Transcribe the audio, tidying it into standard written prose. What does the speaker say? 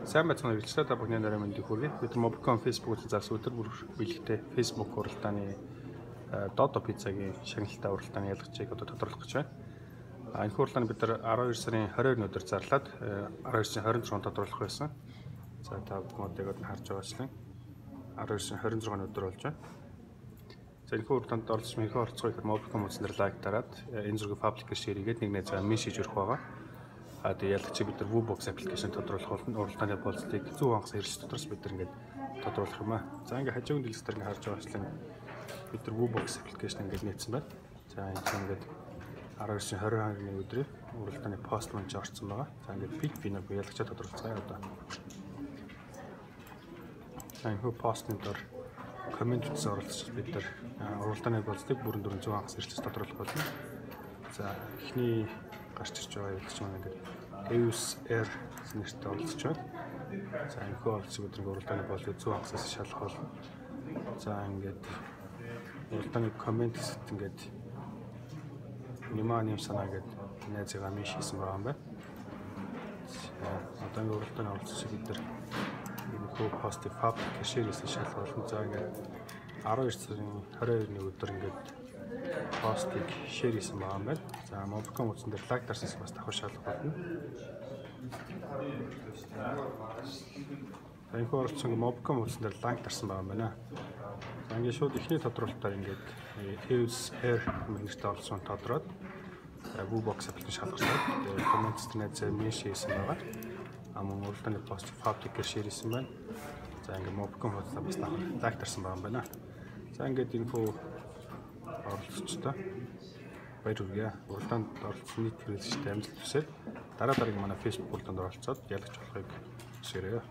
Сайн байцгаана үйлчлээ та бүхний нарийн мэндийг хүргэе. Бид Mobicom Facebook-ийн зас өдөр бүр бэлэгтэй Facebook уралдааны Dodo Pizza-гийн шагналтай уралдааны ялгчийг одоо тодорхойлох гэж байна. Энэ уралдааны бид нар 12 сарын 22-ны өдөр зарлаад 12 сарын 26-нд тодорхойлох байсан. За та бүхэн одоо харж байгаачлан 12 сарын 26-ны өдөр болж байна. За энэ уралдаанд оролцож мэрхүү оролцгоо ихэр Mobicom үзснээр лайк дараад энэ зургийг пабликээр шеэр хийгээд нэг найзгаа мессеж өргөх байгаа. Тэгээ ялгч бид нар WooBox аппликейшн тодорхойлох болно. Уралдааны болцлыг 100 хагас хэрэглэж дотроос бид нар ингээд тодорхойлох юм аа. За ингээд хажуугийн дэлгэцээр ингээд харж байгаачлан бид нар WooBox аппликейшн ингээд нээсэн байна. За ингээд 12 сарын 22-ны өдрийн уралдааны пост мөн ч орсон байгаа. За ингээд пик винер ялгчаа тодорхойлцгаая одоо. За энэ постны дор коммент бичсэн оролцож бид нар уралдааны болцлыг бүрэн 400 хагас хэрэглэж тодорхойлох болно. За эхний гарч ирж байгаа ялгч маань ингээд Eus Air нэртэй оролцож байна. За энэ оролцсон бид нэг уралдааны болцыг 100 хагасаас шалгах болно. За ингээд уралдааны коммент хэсэгт ингээд Нимаа санаа гэдэг найзгаа миш хийсэн байгаа юм байна. Одоо энэ уралдааны оролцож бид нар энэ постыг паблик шеэр хийсэн шалгах болно. За ингээд 12 сарын 22-ны өдөр ингээд постыг шеэр хийсэн байгаа юм байна. За Mobicom үзсэн дээр лайк дарсан бас давхар шалгах болно. За энэ оролцсон Mobicom үзсэн дээр лайк дарсан байгаа юм байна. За ингээд шууд эхний тодорхойлолтоор ингээд Eus Air нэртэй оролцсон тодорхойд WooBox аппликейшн шалгасан. Тэгээд комментт найзаа миш хийсэн байгаа. Мөн уралдааны пост пабликээр шеэр хийсэн байна. За ингээд Mobicom үзсэн бас давхар лайк дарсан байгаа юм байна. За ингээд инфо оролцогчтой баяр хүргэе. Уралдаанд оролцсон нийт хэрэглэгчтэй амжилт хүсье. Дараа дараагийн манай Facebook уралдаанд оролцоод ялагч болохыг хүсээрэй.